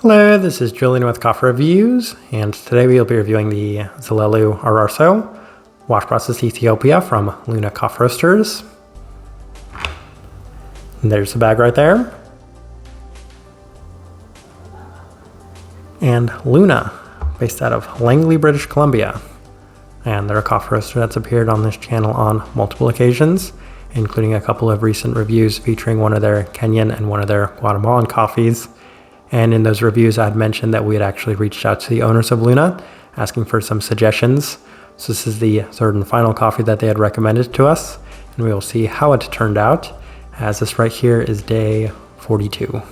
Hello, this is Julian with Coffee Reviews, and today we'll be reviewing the Zelelu Ararso wash process Ethiopia from Luna Coffee Roasters. And there's the bag right there. And Luna, based out of Langley, British Columbia. And they're a coffee roaster that's appeared on this channel on multiple occasions, including a couple of recent reviews featuring one of their Kenyan and one of their Guatemalan coffees. And in those reviews, I had mentioned that we had actually reached out to the owners of Luna, asking for some suggestions. So this is the third and final coffee that they had recommended to us, and we will see how it turned out, as this right here is day 42.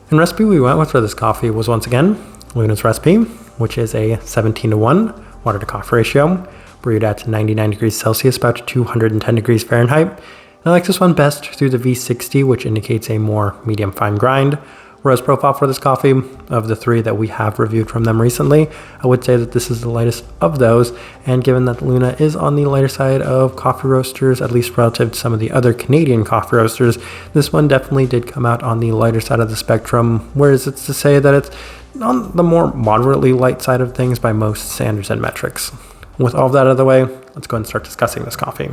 And recipe we went with for this coffee was once again Luna's recipe, which is a 17:1 water to coffee ratio, brewed at 99 degrees Celsius, about 210 degrees Fahrenheit. I like this one best through the V60, which indicates a more medium fine grind. Roast profile for this coffee, of the three that we have reviewed from them recently, I would say that this is the lightest of those, and given that Luna is on the lighter side of coffee roasters, at least relative to some of the other Canadian coffee roasters, this one definitely did come out on the lighter side of the spectrum, whereas it's to say that it's on the more moderately light side of things by most standards and metrics. With all of that out of the way, let's go and start discussing this coffee.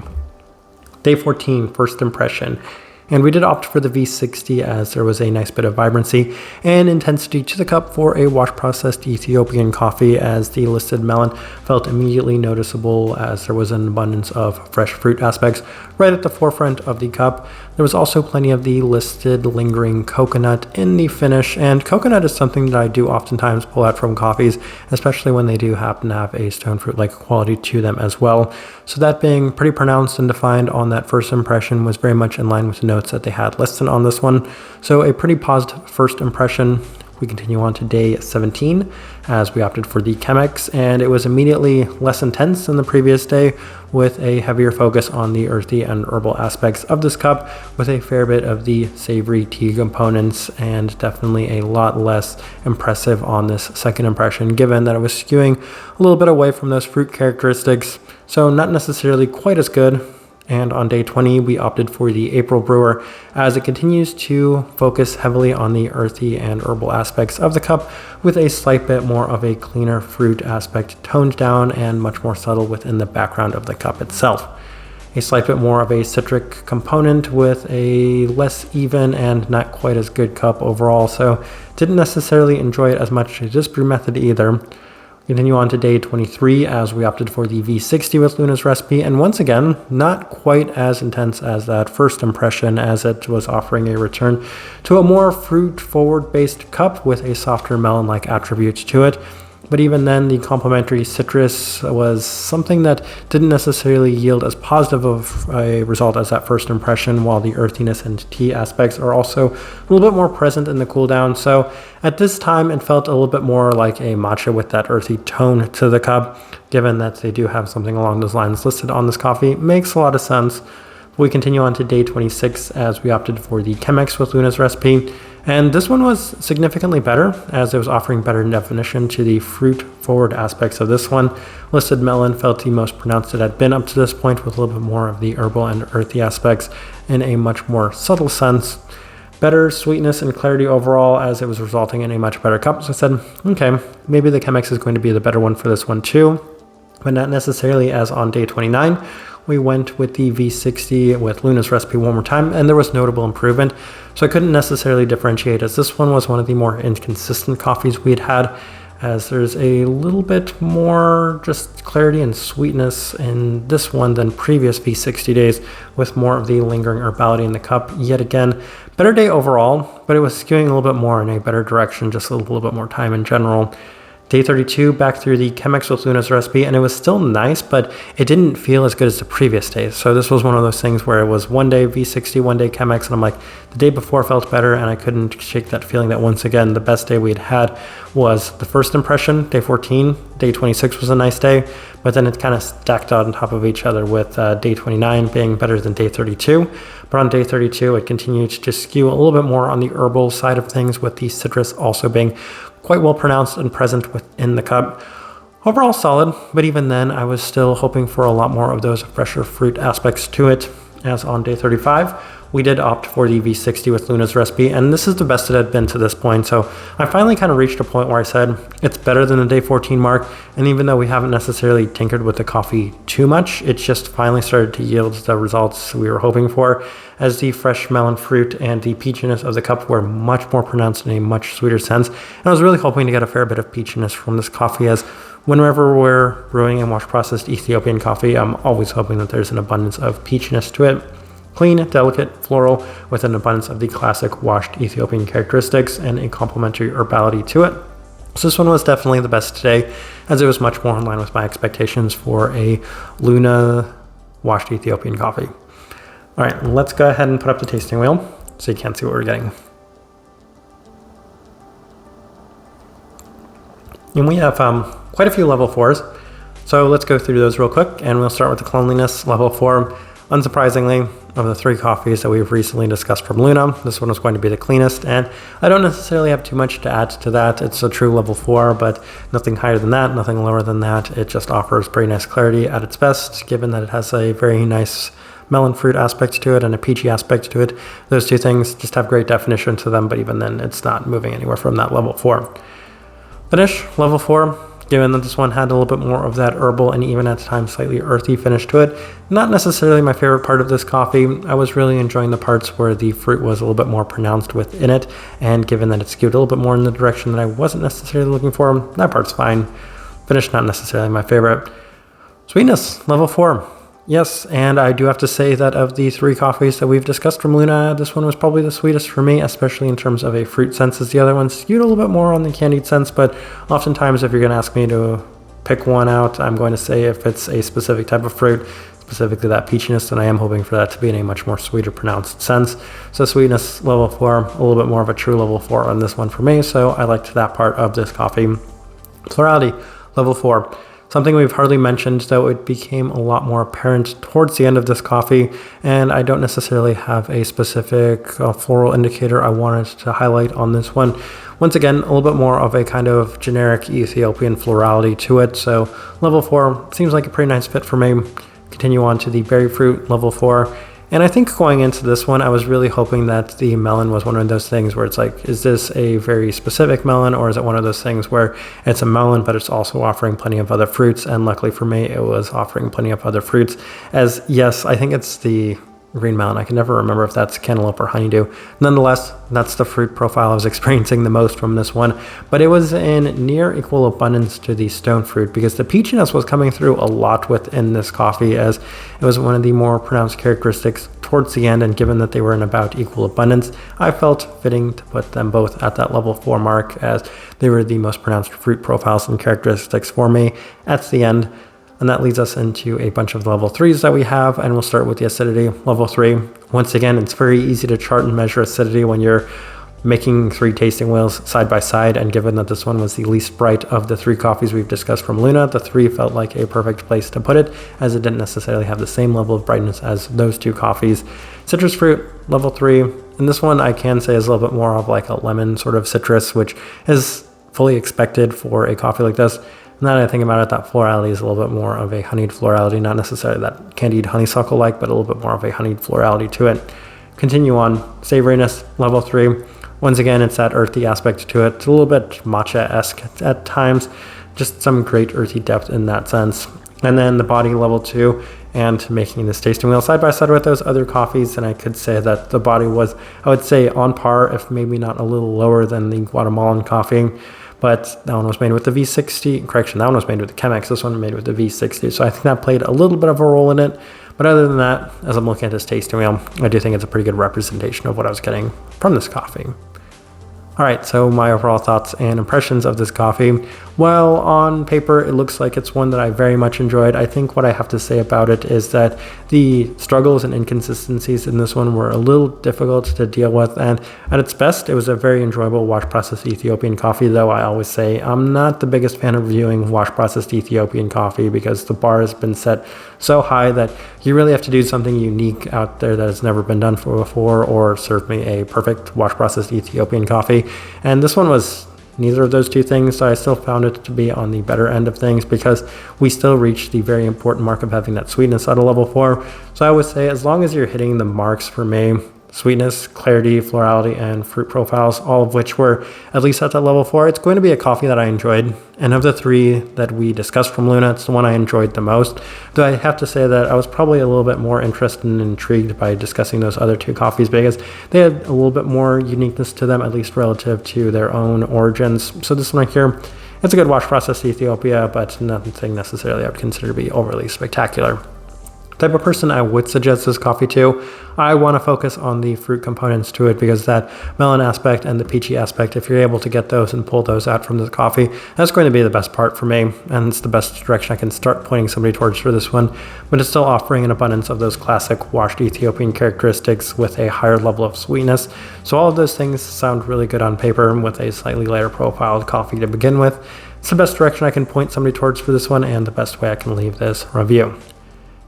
Day 14, first impression. And we did opt for the V60 as there was a nice bit of vibrancy and intensity to the cup for a wash processed Ethiopian coffee, as the listed melon felt immediately noticeable as there was an abundance of fresh fruit aspects right at the forefront of the cup. There was also plenty of the listed lingering coconut in the finish, and coconut is something that I do oftentimes pull out from coffees, especially when they do happen to have a stone fruit-like quality to them as well. So that being pretty pronounced and defined on that first impression was very much in line with the notes that they had listed on this one. So a pretty positive first impression. We continue on to day 17 as we opted for the Chemex, and it was immediately less intense than the previous day, with a heavier focus on the earthy and herbal aspects of this cup, with a fair bit of the savory tea components, and definitely a lot less impressive on this second impression, given that it was skewing a little bit away from those fruit characteristics, so not necessarily quite as good. And on day 20, we opted for the April Brewer, as it continues to focus heavily on the earthy and herbal aspects of the cup, with a slight bit more of a cleaner fruit aspect toned down and much more subtle within the background of the cup itself. A slight bit more of a citric component with a less even and not quite as good cup overall, so didn't necessarily enjoy it as much as this brew method either. Continue on to day 23 as we opted for the V60 with Luna's recipe, and once again, not quite as intense as that first impression, as it was offering a return to a more fruit-forward based cup with a softer melon-like attributes to it. But even then, the complementary citrus was something that didn't necessarily yield as positive of a result as that first impression, while the earthiness and tea aspects are also a little bit more present in the cool down. So at this time, it felt a little bit more like a matcha with that earthy tone to the cup. Given that they do have something along those lines listed on this coffee, makes a lot of sense. We continue on to day 26 as we opted for the Chemex with Luna's recipe. And this one was significantly better, as it was offering better definition to the fruit-forward aspects of this one. Listed melon felt the most pronounced it had been up to this point, with a little bit more of the herbal and earthy aspects in a much more subtle sense. Better sweetness and clarity overall, as it was resulting in a much better cup. So I said, okay, maybe the Chemex is going to be the better one for this one too, but not necessarily, as on day 29. We went with the V60 with Luna's recipe one more time, and there was notable improvement. So I couldn't necessarily differentiate, as this one was one of the more inconsistent coffees we had had, as there's a little bit more just clarity and sweetness in this one than previous V60 days, with more of the lingering herbality in the cup. Yet again, better day overall, but it was skewing a little bit more in a better direction, just a little bit more time in general. Day 32, back through the Chemex with Luna's recipe, and it was still nice, but it didn't feel as good as the previous days. So this was one of those things where it was one day V60, one day Chemex, and I'm like, the day before felt better, and I couldn't shake that feeling that once again, the best day we had was the first impression, day 14. Day 26 was a nice day, but then it kind of stacked on top of each other, with day 29 being better than day 32. But on day 32, it continued to just skew a little bit more on the herbal side of things, with the citrus also being quite well pronounced and present within the cup. Overall solid, but even then I was still hoping for a lot more of those fresher fruit aspects to it, as on day 35 we did opt for the V60 with Luna's recipe, and this is the best it had been to this point. So I finally kind of reached a point where I said it's better than the day 14 mark. And even though we haven't necessarily tinkered with the coffee too much, it's just finally started to yield the results we were hoping for, as the fresh melon fruit and the peachiness of the cup were much more pronounced in a much sweeter sense. And I was really hoping to get a fair bit of peachiness from this coffee, as whenever we're brewing and wash processed Ethiopian coffee, I'm always hoping that there's an abundance of peachiness to it. Clean, delicate, floral, with an abundance of the classic washed Ethiopian characteristics and a complementary herbality to it. So this one was definitely the best today, as it was much more in line with my expectations for a Luna washed Ethiopian coffee. All right, let's go ahead and put up the tasting wheel so you can see what we're getting. And we have quite a few level 4s. So let's go through those real quick, and we'll start with the cleanliness level 4. Unsurprisingly, of the 3 coffees that we've recently discussed from Luna, this one is going to be the cleanest, and I don't necessarily have too much to add to that. It's a true level 4, but nothing higher than that, nothing lower than that. It just offers pretty nice clarity at its best, given that it has a very nice melon fruit aspect to it and a peachy aspect to it. Those two things just have great definition to them, but even then it's not moving anywhere from that level 4. Finish, level 4. Given that this one had a little bit more of that herbal and even at times slightly earthy finish to it. Not necessarily my favorite part of this coffee. I was really enjoying the parts where the fruit was a little bit more pronounced within it, and given that it skewed a little bit more in the direction that I wasn't necessarily looking for, that part's fine. Finish, not necessarily my favorite. Sweetness, level 4. Yes, and I do have to say that of the 3 coffees that we've discussed from Luna, this one was probably the sweetest for me, especially in terms of a fruit sense, as the other one skewed a little bit more on the candied sense. But oftentimes, if you're going to ask me to pick one out, I'm going to say if it's a specific type of fruit, specifically that peachiness, then I am hoping for that to be in a much more sweeter pronounced sense. So sweetness, level 4, a little bit more of a true level 4 on this one for me, so I liked that part of this coffee. Plurality, level 4. Something we've hardly mentioned, though it became a lot more apparent towards the end of this coffee, and I don't necessarily have a specific floral indicator I wanted to highlight on this one. Once again, a little bit more of a kind of generic Ethiopian florality to it, so level 4 seems like a pretty nice fit for me. Continue on to the berry fruit, level 4. And I think going into this one, I was really hoping that the melon was one of those things where it's like, is this a very specific melon, or is it one of those things where it's a melon, but it's also offering plenty of other fruits? And luckily for me, it was offering plenty of other fruits. As yes, I think it's the green melon. I can never remember if that's cantaloupe or honeydew. Nonetheless, that's the fruit profile I was experiencing the most from this one, but it was in near equal abundance to the stone fruit, because the peachiness was coming through a lot within this coffee, as it was one of the more pronounced characteristics towards the end, and given that they were in about equal abundance, I felt fitting to put them both at that level 4 mark, as they were the most pronounced fruit profiles and characteristics for me at the end. And that leads us into a bunch of level 3s that we have, and we'll start with the acidity. Level 3, once again, it's very easy to chart and measure acidity when you're making 3 tasting wheels side by side, and given that this one was the least bright of the 3 coffees we've discussed from Luna, the 3 felt like a perfect place to put it, as it didn't necessarily have the same level of brightness as those 2 coffees. Citrus fruit, level 3, and this one I can say is a little bit more of like a lemon sort of citrus, which is fully expected for a coffee like this. Now that I think about it, that florality is a little bit more of a honeyed florality, not necessarily that candied honeysuckle-like, but a little bit more of a honeyed florality to it. Continue on, savoriness, level 3. Once again, it's that earthy aspect to it. It's a little bit matcha-esque at times, just some great earthy depth in that sense. And then the body, level 2, and making this tasting wheel side by side with those other coffees, and I could say that the body was, I would say, on par, if maybe not a little lower than the Guatemalan coffee. But that one was made with the V60, correction, that one was made with the Chemex, this one was made with the V60, so I think that played a little bit of a role in it. But other than that, as I'm looking at this tasting wheel, I do think it's a pretty good representation of what I was getting from this coffee. All right, so my overall thoughts and impressions of this coffee. Well, on paper, it looks like it's one that I very much enjoyed. I think what I have to say about it is that the struggles and inconsistencies in this one were a little difficult to deal with, and at its best, it was a very enjoyable wash-processed Ethiopian coffee, though I always say I'm not the biggest fan of reviewing wash-processed Ethiopian coffee because the bar has been set so high that you really have to do something unique out there that has never been done before, or serve me a perfect wash-processed Ethiopian coffee. And this one was neither of those 2 things, so I still found it to be on the better end of things, because we still reached the very important mark of having that sweetness at a level 4. So I would say, as long as you're hitting the marks for me, sweetness, clarity, florality, and fruit profiles, all of which were at least at that level 4. It's going to be a coffee that I enjoyed. And of the 3 that we discussed from Luna, it's the one I enjoyed the most. Though I have to say that I was probably a little bit more interested and intrigued by discussing those other 2 coffees because they had a little bit more uniqueness to them, at least relative to their own origins. So this one right here, it's a good wash process Ethiopia, but nothing necessarily I would consider to be overly spectacular. Type of person I would suggest this coffee to, I want to focus on the fruit components to it because that melon aspect and the peachy aspect, if you're able to get those and pull those out from the coffee, that's going to be the best part for me, and it's the best direction I can start pointing somebody towards for this one, but it's still offering an abundance of those classic washed Ethiopian characteristics with a higher level of sweetness. So all of those things sound really good on paper with a slightly lighter profiled coffee to begin with. It's the best direction I can point somebody towards for this one and the best way I can leave this review.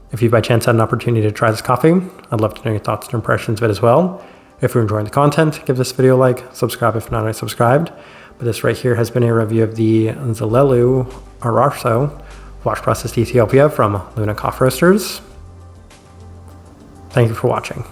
If you by chance had an opportunity to try this coffee, I'd love to know your thoughts and impressions of it as well. If you're enjoying the content, give this video a like, subscribe if not already subscribed. But this right here has been a review of the Zelelu Ararso wash processed Ethiopia from Luna Coffee Roasters. Thank you for watching.